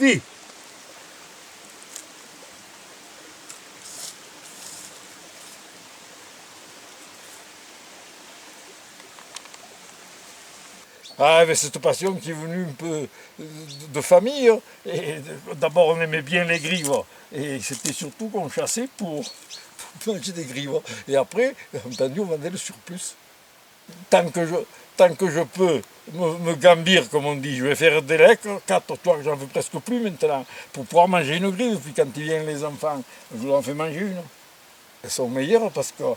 Dis. Ah, mais cette passion qui est venue un peu de famille. Et d'abord, on aimait bien les grives. Et c'était surtout qu'on chassait pour manger des grives. Et après, entendu, on vendait le surplus. Tant que je peux me gambir, comme on dit, je vais faire des lecs, 4, toi que j'en fais presque plus maintenant, pour pouvoir manger une grive. Puis quand ils viennent les enfants, je leur en fais manger une. Elles sont meilleures parce qu'à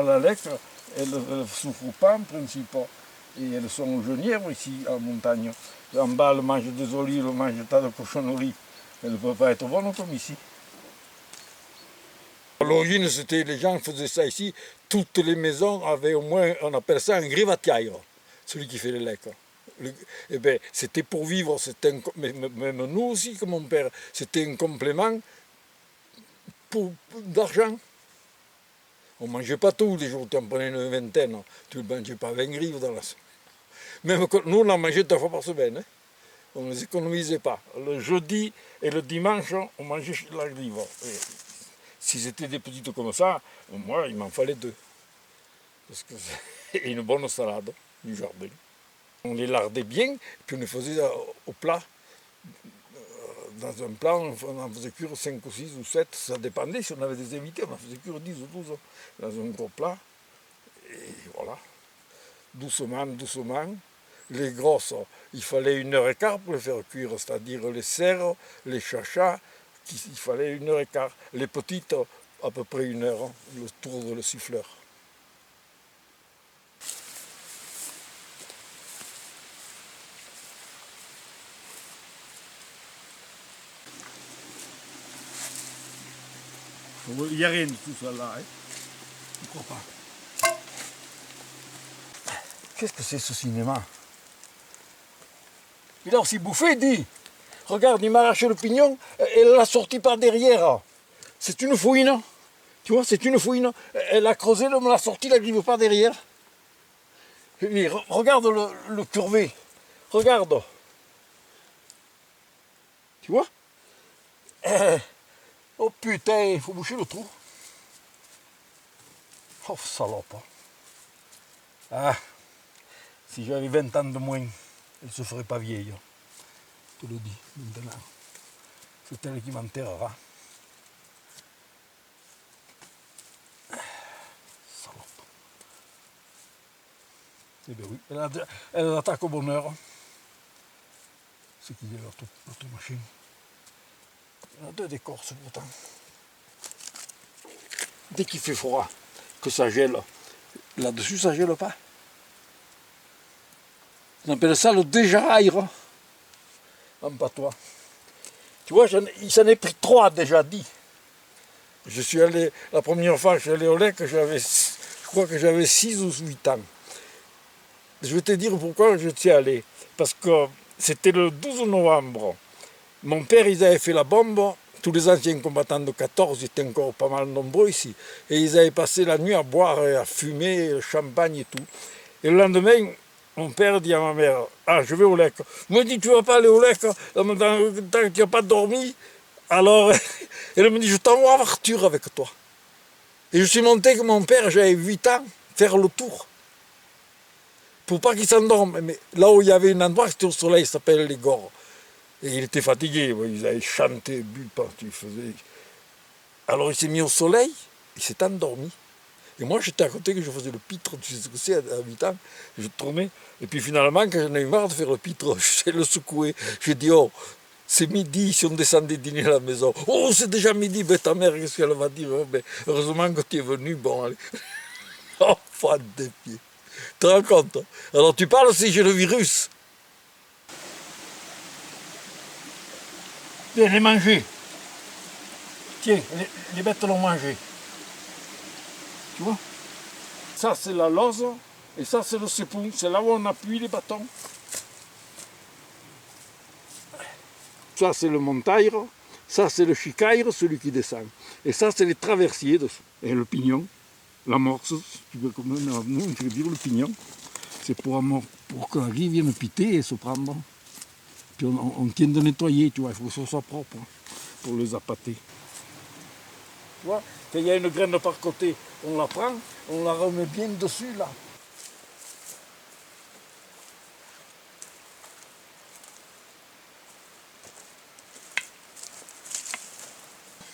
la lec, elles ne souffrent pas en principe. Et elles sont genièvres ici en montagne. En bas, elles mangent des olives, elles mangent des tas de cochonneries. Elles ne peuvent pas être bonnes comme ici. À l'origine, les gens faisaient ça ici. Toutes les maisons avaient au moins, on appelle ça un grivatière, celui qui fait les lecs. Eh ben, c'était pour vivre, même nous aussi, comme mon père, c'était un complément d'argent. On ne mangeait pas tous les jours, tu en prenais une vingtaine, tu ne mangeais pas 20 grives dans la semaine. Même que nous, on en mangeait 2 fois par semaine. Hein. On ne les économisait pas. Le jeudi et le dimanche, on mangeait la grive. Si c'était des petites comme ça, moi, il m'en fallait 2. Parce que c'est une bonne salade du jardin. On les lardait bien, puis on les faisait au plat. Dans un plat, on en faisait cuire 5 ou 6 ou 7, ça dépendait. Si on avait des invités, on en faisait cuire 10 ou 12 dans un gros plat. Et voilà. Doucement, doucement. Les grosses, il fallait 1h15 pour les faire cuire, c'est-à-dire les cerfs, les chachas, il fallait 1h15. Les petites, à peu près 1 heure, le tour de le siffleur. Il n'y a rien de tout ça là, hein. Je ne crois pas. Qu'est-ce que c'est ce cinéma? Il a aussi bouffé, dit. Regarde, il m'a arraché le pignon et l'a sorti par derrière. C'est une fouine. Tu vois, c'est une fouine. Elle a creusé, elle me l'a sorti, la grive par derrière. Et regarde le curvé. Regarde. Tu vois? Oh putain, il faut boucher le trou. Oh salope. Ah, si j'avais 20 ans de moins, elle ne se ferait pas vieille. Je te le dis maintenant. C'est elle qui m'enterrera. Salope. Eh bien oui, elle attaque au bonheur. C'est qui est l'autre machine. Il y en a 2 d'écorce pourtant. Dès qu'il fait froid, que ça gèle, là-dessus ça gèle pas. On appelle ça le déjaraïre en patois. Tu vois, il s'en est pris 3 déjà dit. Je suis allé, la première fois que je suis allé au lait, je crois que j'avais 6 ou 8 ans. Je vais te dire pourquoi je suis allé. Parce que c'était le 12 novembre. Mon père, ils avaient fait la bombe. Tous les anciens combattants de 14, ils étaient encore pas mal nombreux ici. Et ils avaient passé la nuit à boire et à fumer, le champagne et tout. Et le lendemain, mon père dit à ma mère, ah, je vais au lec. Il me dit, tu ne vas pas aller au lec tant que tu n'as pas dormi. Alors, elle me dit, je t'envoie à Arthur avec toi. Et je suis monté avec mon père, j'avais 8 ans, faire le tour. Pour pas qu'il s'endorme. Mais là où il y avait un endroit, c'était au soleil, ça s'appelle les Gores. Et il était fatigué, ils avaient chanté, bu partout, il faisait. Alors il s'est mis au soleil, il s'est endormi. Et moi j'étais à côté, que je faisais le pitre, tu sais ce que c'est, à 8 ans, je tournais. Et puis finalement, quand j'en ai eu marre de faire le pitre, je sais le secouer. J'ai dit, oh, c'est midi, si on descendait dîner à la maison. Oh, c'est déjà midi, ben ta mère, qu'est-ce qu'elle va dire? Oh, ben, heureusement que tu es venu, bon, allez. Oh, fan de pied. Tu te rends compte? Alors tu parles si j'ai le virus. Viens, les manger. Tiens, les bêtes l'ont mangé. Tu vois? Ça, c'est la lose, et ça, c'est le sepoun. C'est là où on appuie les bâtons. Ça, c'est le montaire. Ça, c'est le chicaire, celui qui descend. Et ça, c'est les traversiers dessous. Et le pignon, l'amorce, tu veux comme nous, on fait dire le pignon. C'est pour que la grille vienne piter et se prendre. Puis on tient de nettoyer, tu vois, il faut que ce soit propre hein, pour les appâter. Tu vois, quand il y a une graine par côté, on la prend, on la remet bien dessus là.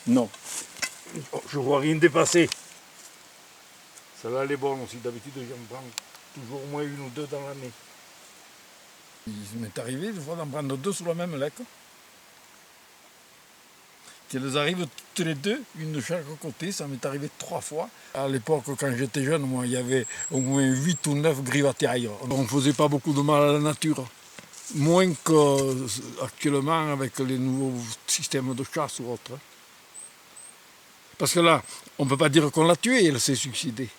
Non, je vois rien dépasser. Celle-là elle est bonne aussi, d'habitude j'en prends toujours au moins une ou deux dans l'année. Il m'est arrivé des fois d'en prendre deux sur la même lec. Qu'elles arrivent toutes les deux, une de chaque côté, ça m'est arrivé 3 fois. À l'époque, quand j'étais jeune, moi, il y avait au moins 8 ou 9 grivatiailles. On ne faisait pas beaucoup de mal à la nature. Moins qu'actuellement avec les nouveaux systèmes de chasse ou autres. Parce que là, on ne peut pas dire qu'on l'a tuée, elle s'est suicidée.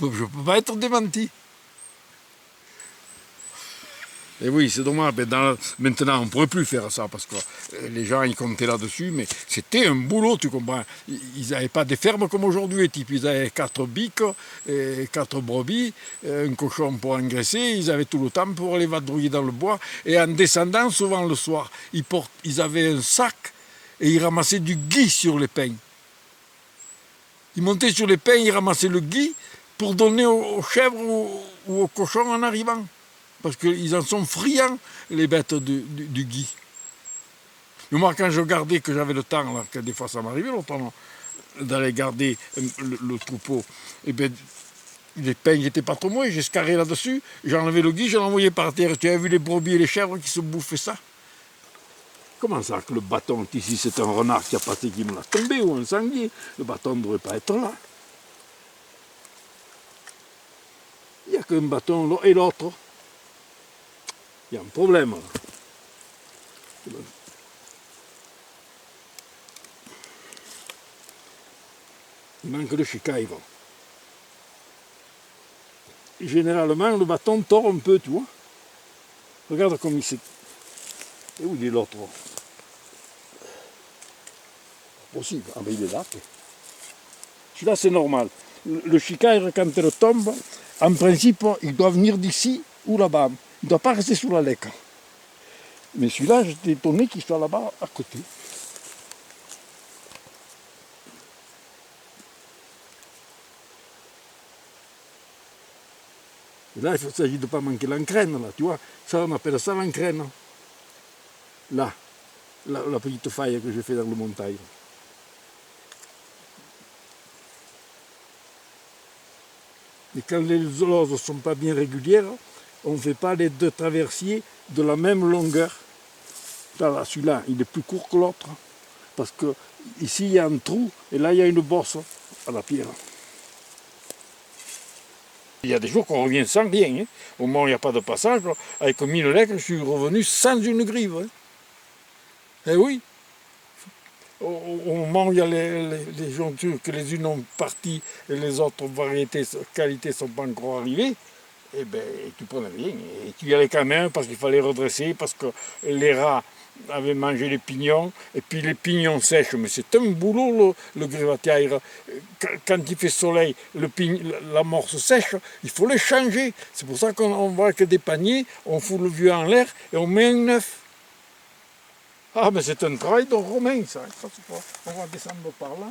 Je ne peux pas être démenti. Et oui, c'est dommage. Mais maintenant, on ne pourrait plus faire ça parce que les gens, ils comptaient là-dessus. Mais c'était un boulot, tu comprends. Ils n'avaient pas des fermes comme aujourd'hui. Ils avaient 4 biques, 4 brebis, un cochon pour engraisser. Ils avaient tout le temps pour aller vadrouiller dans le bois. Et en descendant, souvent le soir, ils avaient un sac et ils ramassaient du gui sur les pins. Ils montaient sur les pins, ils ramassaient le gui pour donner aux chèvres ou aux cochons en arrivant. Parce qu'ils en sont friands, les bêtes du gui. Mais moi, quand je gardais, que j'avais le temps, là, que des fois ça m'arrivait longtemps, d'aller garder le troupeau, et bien, les pins n'étaient pas trop moins, j'ai scarré là-dessus, j'enlevais le gui, je l'envoyais par terre. Tu as vu les brebis et les chèvres qui se bouffaient ça? Comment ça que le bâton, ici, c'est un renard qui a passé qui me l'a tombé ou un sanglier? Le bâton ne devrait pas être là. Il n'y a qu'un bâton et l'autre. Il y a un problème. Il manque de chicaille. Généralement, le bâton tord un peu, tu vois. Regarde comme il s'est... Et où il est l'autre? Possible. Ah ben il est là. Celui-là, c'est normal. Le chicaille, quand elle tombe, en principe, il doit venir d'ici ou là-bas. Il ne doit pas rester sous la lèque. Mais celui-là, j'étais étonné qu'il soit là-bas à côté. Et là, il s'agit de ne pas manquer l'encraine, là, tu vois. Ça, on appelle ça l'encraine. Là, la petite faille que j'ai fait dans le montagne. Et quand les loses ne sont pas bien régulières, on ne fait pas les deux traversiers de la même longueur. Là, celui-là, il est plus court que l'autre. Parce que ici, il y a un trou, et là, il y a une bosse à la pierre. Il y a des jours qu'on revient sans rien. Hein. Au moment où il n'y a pas de passage, avec 1000 lecs, je suis revenu sans une grive. Hein. Eh oui. Au moment où il y a les jonctures, que les unes ont parti et les autres variétés, qualités ne sont pas encore arrivées, eh bien, tu prenais rien. Et tu y allais quand même parce qu'il fallait redresser, parce que les rats avaient mangé les pignons, et puis les pignons sèches, mais c'est un boulot le grivatiaire. Quand il fait soleil, l'amorce sèche, il faut les changer. C'est pour ça qu'on voit que des paniers, on fout le vieux en l'air et on met un neuf. Ah, mais c'est un travail de romain, ça. On va descendre par là.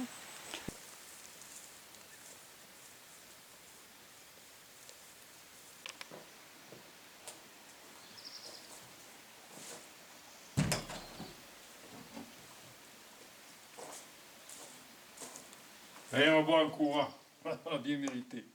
Allez, on va boire un coup, on a bien mérité.